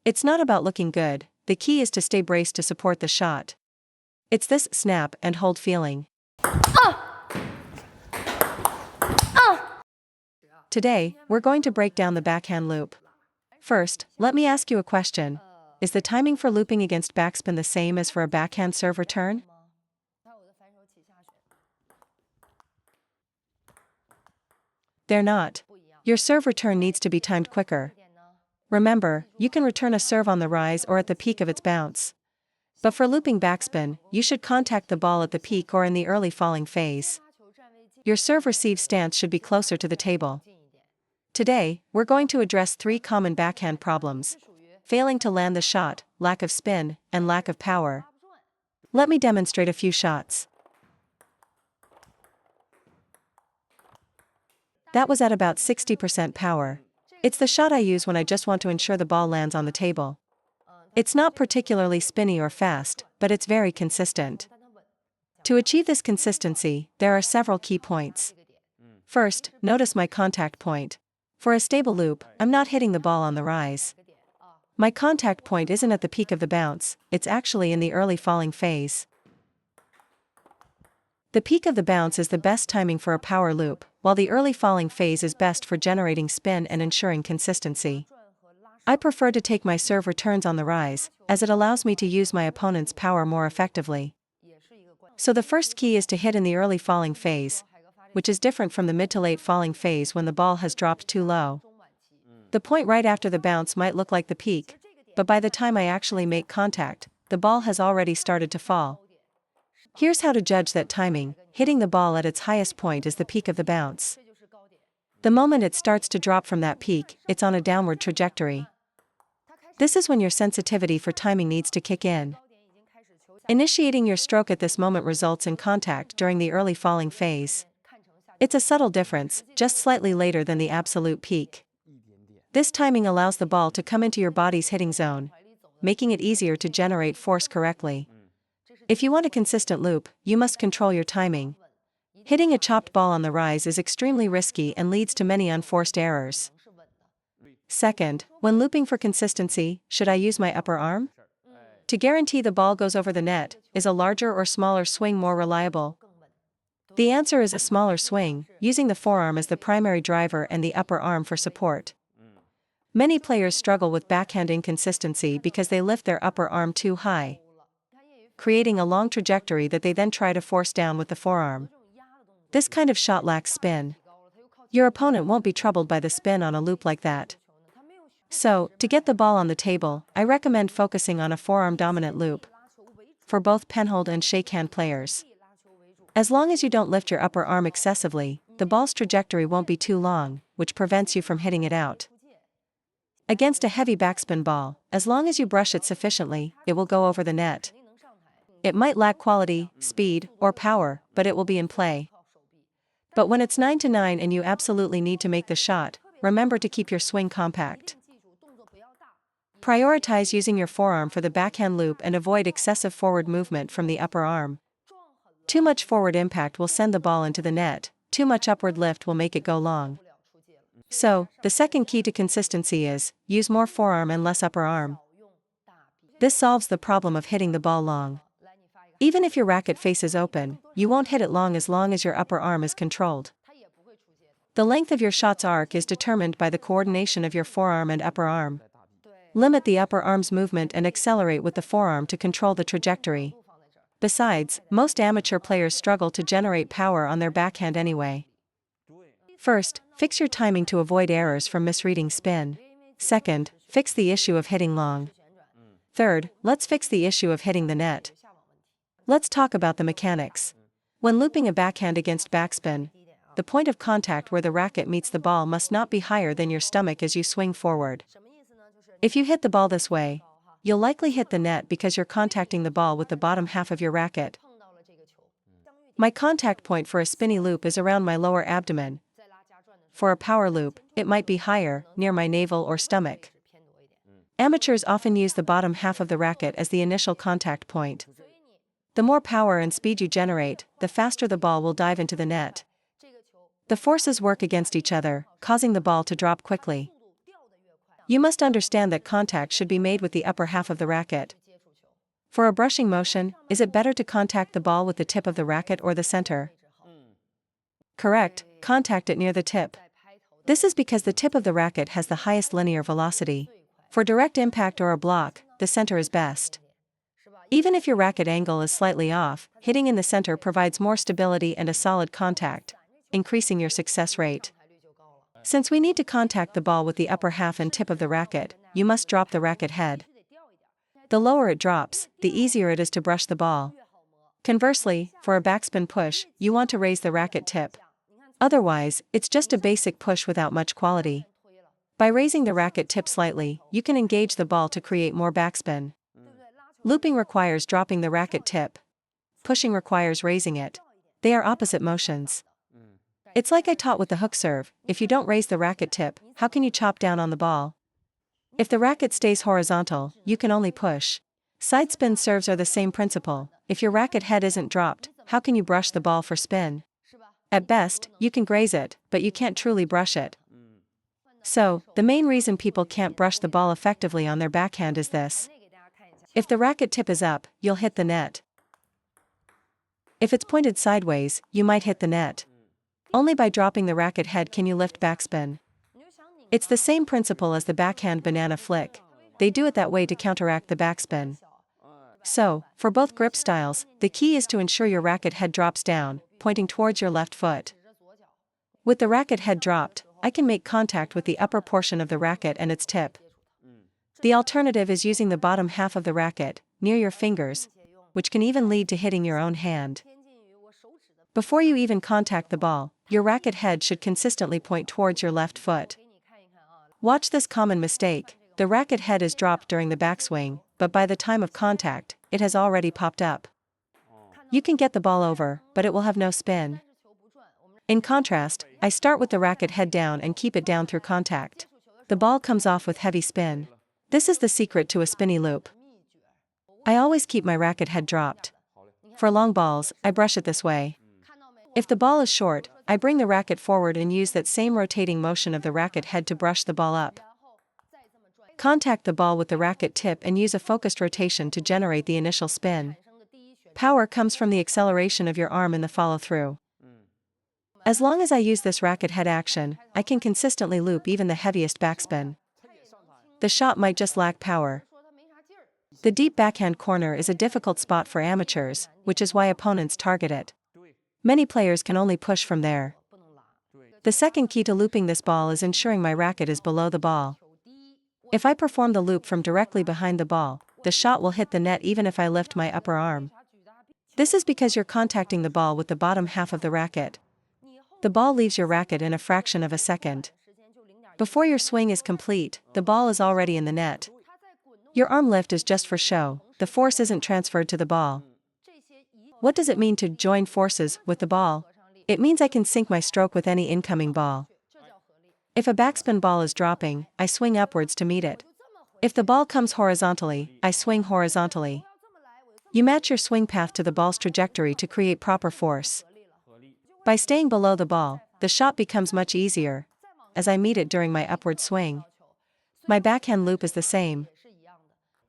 It's not about looking good, the key is to stay braced to support the shot. It's this snap and hold feeling. Today, we're going to break down the backhand loop. First, let me ask you a question. Is the timing for looping against backspin the same as for a backhand serve return? They're not. Your serve return needs to be timed quicker. Remember, you can return a serve on the rise or at the peak of its bounce. But for looping backspin, you should contact the ball at the peak or in the early falling phase. Your serve-receive stance should be closer to the table. Today, we're going to address 3 common backhand problems: failing to land the shot, lack of spin, and lack of power. Let me demonstrate a few shots. That was at about 60% power. It's the shot I use when I just want to ensure the ball lands on the table. It's not particularly spinny or fast, but it's very consistent. To achieve this consistency, there are several key points. First, notice my contact point. For a stable loop, I'm not hitting the ball on the rise. My contact point isn't at the peak of the bounce, it's actually in the early falling phase. The peak of the bounce is the best timing for a power loop, while the early falling phase is best for generating spin and ensuring consistency. I prefer to take my serve returns on the rise, as it allows me to use my opponent's power more effectively. So the first key is to hit in the early falling phase, which is different from the mid to late falling phase when the ball has dropped too low. The point right after the bounce might look like the peak, but by the time I actually make contact, the ball has already started to fall. Here's how to judge that timing: hitting the ball at its highest point is the peak of the bounce. The moment it starts to drop from that peak, it's on a downward trajectory. This is when your sensitivity for timing needs to kick in. Initiating your stroke at this moment results in contact during the early falling phase. It's a subtle difference, just slightly later than the absolute peak. This timing allows the ball to come into your body's hitting zone, making it easier to generate force correctly. If you want a consistent loop, you must control your timing. Hitting a chopped ball on the rise is extremely risky and leads to many unforced errors. Second, when looping for consistency, should I use my upper arm? To guarantee the ball goes over the net, is a larger or smaller swing more reliable? The answer is a smaller swing, using the forearm as the primary driver and the upper arm for support. Many players struggle with backhand inconsistency because they lift their upper arm too high, creating a long trajectory that they then try to force down with the forearm. This kind of shot lacks spin. Your opponent won't be troubled by the spin on a loop like that. So, to get the ball on the table, I recommend focusing on a forearm-dominant loop for both penhold and shakehand players. As long as you don't lift your upper arm excessively, the ball's trajectory won't be too long, which prevents you from hitting it out. Against a heavy backspin ball, as long as you brush it sufficiently, it will go over the net. It might lack quality, speed, or power, but it will be in play. But when it's 9-9 and you absolutely need to make the shot, remember to keep your swing compact. Prioritize using your forearm for the backhand loop and avoid excessive forward movement from the upper arm. Too much forward impact will send the ball into the net, too much upward lift will make it go long. So, the second key to consistency is, use more forearm and less upper arm. This solves the problem of hitting the ball long. Even if your racket face is open, you won't hit it long as your upper arm is controlled. The length of your shot's arc is determined by the coordination of your forearm and upper arm. Limit the upper arm's movement and accelerate with the forearm to control the trajectory. Besides, most amateur players struggle to generate power on their backhand anyway. First, fix your timing to avoid errors from misreading spin. Second, fix the issue of hitting long. Third, let's fix the issue of hitting the net. Let's talk about the mechanics. When looping a backhand against backspin, the point of contact where the racket meets the ball must not be higher than your stomach as you swing forward. If you hit the ball this way, you'll likely hit the net because you're contacting the ball with the bottom half of your racket. My contact point for a spinny loop is around my lower abdomen. For a power loop, it might be higher, near my navel or stomach. Amateurs often use the bottom half of the racket as the initial contact point. The more power and speed you generate, the faster the ball will dive into the net. The forces work against each other, causing the ball to drop quickly. You must understand that contact should be made with the upper half of the racket. For a brushing motion, is it better to contact the ball with the tip of the racket or the center? Correct, contact it near the tip. This is because the tip of the racket has the highest linear velocity. For direct impact or a block, the center is best. Even if your racket angle is slightly off, hitting in the center provides more stability and a solid contact, increasing your success rate. Since we need to contact the ball with the upper half and tip of the racket, you must drop the racket head. The lower it drops, the easier it is to brush the ball. Conversely, for a backspin push, you want to raise the racket tip. Otherwise, it's just a basic push without much quality. By raising the racket tip slightly, you can engage the ball to create more backspin. Looping requires dropping the racket tip. Pushing requires raising it. They are opposite motions. It's like I taught with the hook serve: if you don't raise the racket tip, how can you chop down on the ball? If the racket stays horizontal, you can only push. Side spin serves are the same principle. If your racket head isn't dropped, how can you brush the ball for spin? At best, you can graze it, but you can't truly brush it. So, the main reason people can't brush the ball effectively on their backhand is this. If the racket tip is up, you'll hit the net. If it's pointed sideways, you might hit the net. Only by dropping the racket head can you lift backspin. It's the same principle as the backhand banana flick. They do it that way to counteract the backspin. So, for both grip styles, the key is to ensure your racket head drops down, pointing towards your left foot. With the racket head dropped, I can make contact with the upper portion of the racket and its tip. The alternative is using the bottom half of the racket, near your fingers, which can even lead to hitting your own hand. Before you even contact the ball, your racket head should consistently point towards your left foot. Watch this common mistake: the racket head is dropped during the backswing, but by the time of contact, it has already popped up. You can get the ball over, but it will have no spin. In contrast, I start with the racket head down and keep it down through contact. The ball comes off with heavy spin. This is the secret to a spinny loop. I always keep my racket head dropped. For long balls, I brush it this way. If the ball is short, I bring the racket forward and use that same rotating motion of the racket head to brush the ball up. Contact the ball with the racket tip and use a focused rotation to generate the initial spin. Power comes from the acceleration of your arm in the follow-through. As long as I use this racket head action, I can consistently loop even the heaviest backspin. The shot might just lack power. The deep backhand corner is a difficult spot for amateurs, which is why opponents target it. Many players can only push from there. The second key to looping this ball is ensuring my racket is below the ball. If I perform the loop from directly behind the ball, the shot will hit the net even if I lift my upper arm. This is because you're contacting the ball with the bottom half of the racket. The ball leaves your racket in a fraction of a second. Before your swing is complete, the ball is already in the net. Your arm lift is just for show, the force isn't transferred to the ball. What does it mean to join forces with the ball? It means I can sync my stroke with any incoming ball. If a backspin ball is dropping, I swing upwards to meet it. If the ball comes horizontally, I swing horizontally. You match your swing path to the ball's trajectory to create proper force. By staying below the ball, the shot becomes much easier, as I meet it during my upward swing. My backhand loop is the same.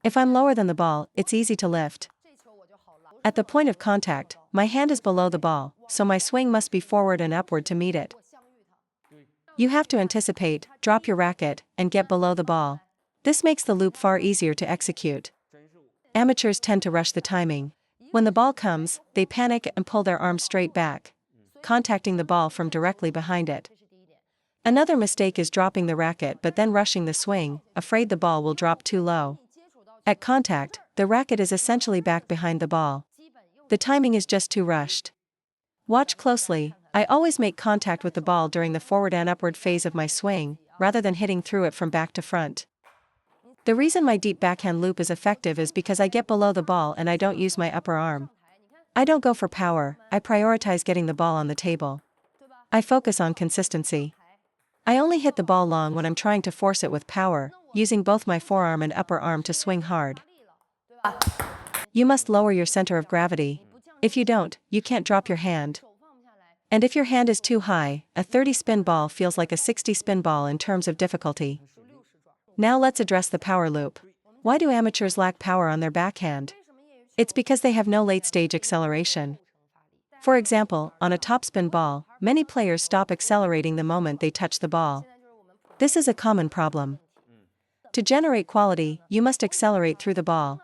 If I'm lower than the ball, it's easy to lift. At the point of contact, my hand is below the ball, so my swing must be forward and upward to meet it. You have to anticipate, drop your racket, and get below the ball. This makes the loop far easier to execute. Amateurs tend to rush the timing. When the ball comes, they panic and pull their arm straight back, contacting the ball from directly behind it. Another mistake is dropping the racket but then rushing the swing, afraid the ball will drop too low. At contact, the racket is essentially back behind the ball. The timing is just too rushed. Watch closely. I always make contact with the ball during the forward and upward phase of my swing, rather than hitting through it from back to front. The reason my deep backhand loop is effective is because I get below the ball and I don't use my upper arm. I don't go for power, I prioritize getting the ball on the table. I focus on consistency. I only hit the ball long when I'm trying to force it with power, using both my forearm and upper arm to swing hard. You must lower your center of gravity. If you don't, you can't drop your hand. And if your hand is too high, a 30 spin ball feels like a 60 spin ball in terms of difficulty. Now let's address the power loop. Why do amateurs lack power on their backhand? It's because they have no late-stage acceleration. For example, on a topspin ball, many players stop accelerating the moment they touch the ball. This is a common problem. To generate quality, you must accelerate through the ball.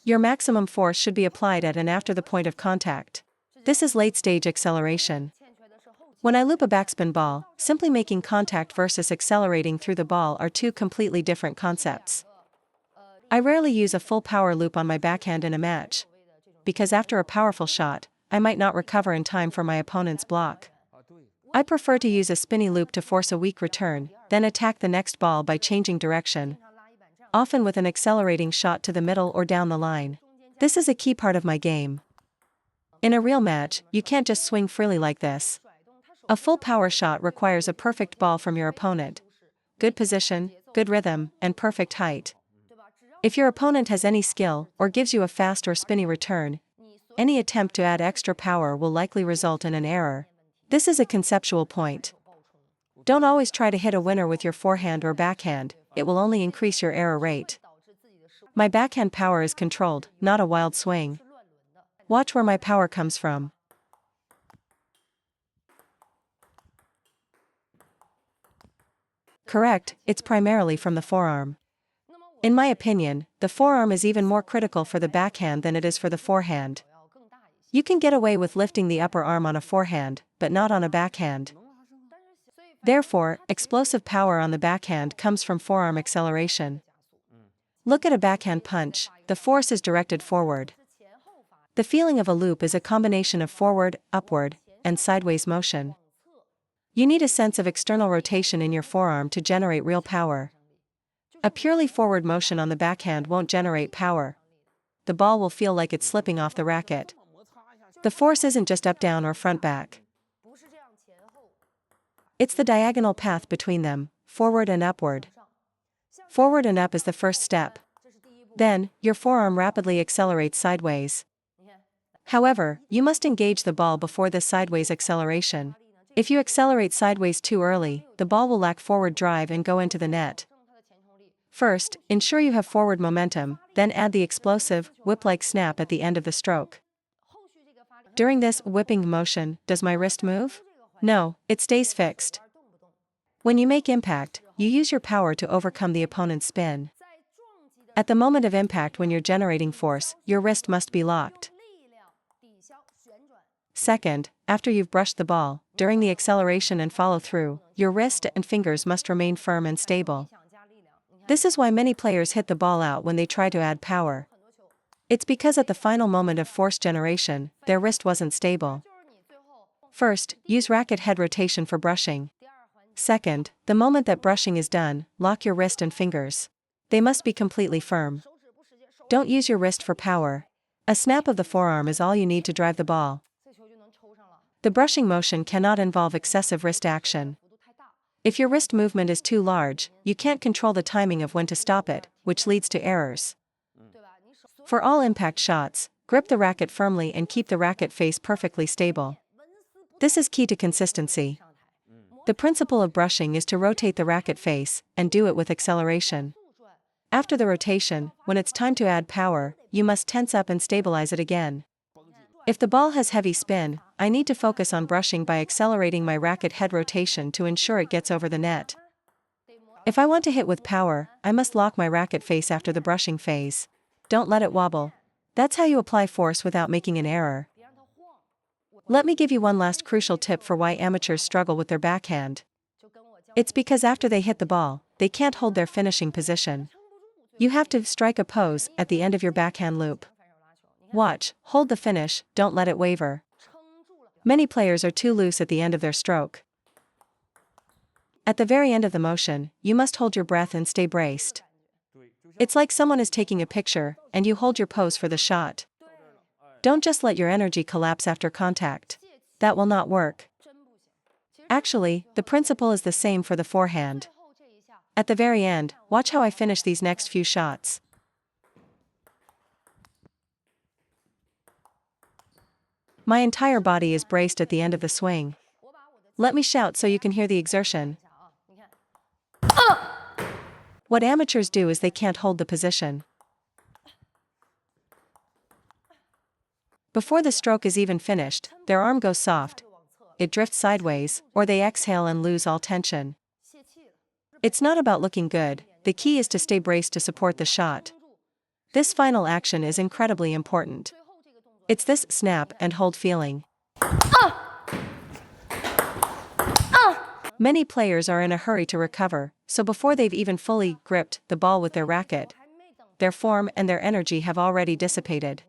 Your maximum force should be applied at and after the point of contact. This is late-stage acceleration. When I loop a backspin ball, simply making contact versus accelerating through the ball are two completely different concepts. I rarely use a full power loop on my backhand in a match, because after a powerful shot, I might not recover in time for my opponent's block. I prefer to use a spinny loop to force a weak return, then attack the next ball by changing direction, often with an accelerating shot to the middle or down the line. This is a key part of my game. In a real match, you can't just swing freely like this. A full power shot requires a perfect ball from your opponent, good position, good rhythm, and perfect height. If your opponent has any skill, or gives you a fast or spinny return, any attempt to add extra power will likely result in an error. This is a conceptual point. Don't always try to hit a winner with your forehand or backhand, it will only increase your error rate. My backhand power is controlled, not a wild swing. Watch where my power comes from. Correct, it's primarily from the forearm. In my opinion, the forearm is even more critical for the backhand than it is for the forehand. You can get away with lifting the upper arm on a forehand, but not on a backhand. Therefore, explosive power on the backhand comes from forearm acceleration. Look at a backhand punch, the force is directed forward. The feeling of a loop is a combination of forward, upward, and sideways motion. You need a sense of external rotation in your forearm to generate real power. A purely forward motion on the backhand won't generate power. The ball will feel like it's slipping off the racket. The force isn't just up-down or front-back. It's the diagonal path between them, forward and upward. Forward and up is the first step. Then, your forearm rapidly accelerates sideways. However, you must engage the ball before this sideways acceleration. If you accelerate sideways too early, the ball will lack forward drive and go into the net. First, ensure you have forward momentum, then add the explosive, whip-like snap at the end of the stroke. During this whipping motion, does my wrist move? No, it stays fixed. When you make impact, you use your power to overcome the opponent's spin. At the moment of impact when you're generating force, your wrist must be locked. Second, after you've brushed the ball, during the acceleration and follow-through, your wrist and fingers must remain firm and stable. This is why many players hit the ball out when they try to add power. It's because at the final moment of force generation, their wrist wasn't stable. First, use racket head rotation for brushing. Second, the moment that brushing is done, lock your wrist and fingers. They must be completely firm. Don't use your wrist for power. A snap of the forearm is all you need to drive the ball. The brushing motion cannot involve excessive wrist action. If your wrist movement is too large, you can't control the timing of when to stop it, which leads to errors. For all impact shots, grip the racket firmly and keep the racket face perfectly stable. This is key to consistency. The principle of brushing is to rotate the racket face, and do it with acceleration. After the rotation, when it's time to add power, you must tense up and stabilize it again. If the ball has heavy spin, I need to focus on brushing by accelerating my racket head rotation to ensure it gets over the net. If I want to hit with power, I must lock my racket face after the brushing phase. Don't let it wobble. That's how you apply force without making an error. Let me give you one last crucial tip for why amateurs struggle with their backhand. It's because after they hit the ball, they can't hold their finishing position. You have to strike a pose at the end of your backhand loop. Watch, hold the finish, don't let it waver. Many players are too loose at the end of their stroke. At the very end of the motion, you must hold your breath and stay braced. It's like someone is taking a picture, and you hold your pose for the shot. Don't just let your energy collapse after contact. That will not work. Actually, the principle is the same for the forehand. At the very end, watch how I finish these next few shots. My entire body is braced at the end of the swing. Let me shout so you can hear the exertion. What amateurs do is they can't hold the position. Before the stroke is even finished, their arm goes soft. It drifts sideways, or they exhale and lose all tension. It's not about looking good, the key is to stay braced to support the shot. This final action is incredibly important. It's this snap and hold feeling. Many players are in a hurry to recover, so before they've even fully gripped the ball with their racket, their form and their energy have already dissipated.